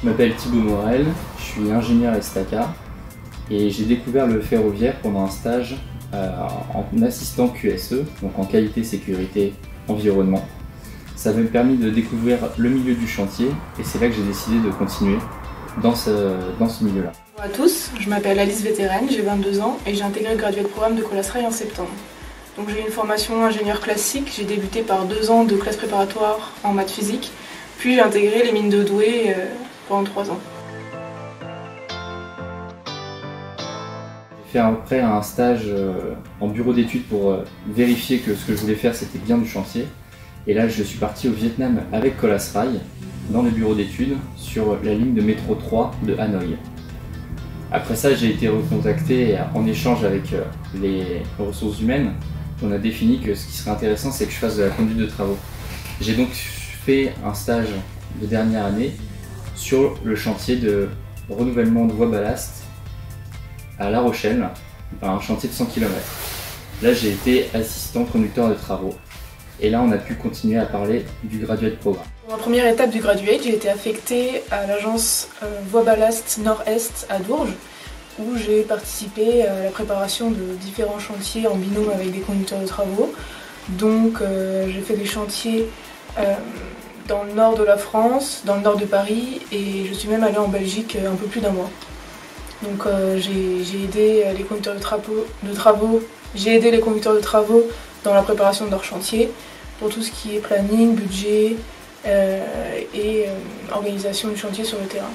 Je m'appelle Thibaut Morel, je suis ingénieur Estaca et j'ai découvert le ferroviaire pendant un stage en assistant QSE, donc en qualité, sécurité, environnement. Ça m'a permis de découvrir le milieu du chantier et c'est là que j'ai décidé de continuer dans ce milieu-là. Bonjour à tous, je m'appelle Alice Vétérenne, j'ai 22 ans et j'ai intégré le graduate programme de Colas Rail en septembre. Donc j'ai une formation ingénieur classique, j'ai débuté par 2 ans de classe préparatoire en maths physique, puis j'ai intégré les mines de Douai pendant 3 ans. J'ai fait après un stage en bureau d'études pour vérifier que ce que je voulais faire c'était bien du chantier. Et là je suis parti au Vietnam avec Colas Rail dans les bureaux d'études sur la ligne de métro 3 de Hanoï. Après ça j'ai été recontacté en échange avec les ressources humaines. On a défini que ce qui serait intéressant c'est que je fasse de la conduite de travaux. J'ai donc fait un stage de dernière année sur le chantier de renouvellement de voies ballast à La Rochelle, un chantier de 100 km. Là j'ai été assistant conducteur de travaux et là on a pu continuer à parler du graduate programme. Pour la première étape du graduate, j'ai été affectée à l'agence Voies Ballast Nord-Est à Dourges, où j'ai participé à la préparation de différents chantiers en binôme avec des conducteurs de travaux. Donc j'ai fait des chantiers dans le nord de la France, dans le nord de Paris, et je suis même allée en Belgique un peu plus d'1 mois. Donc j'ai aidé les conducteurs de travaux dans la préparation de leurs chantiers, pour tout ce qui est planning, budget et organisation du chantier sur le terrain.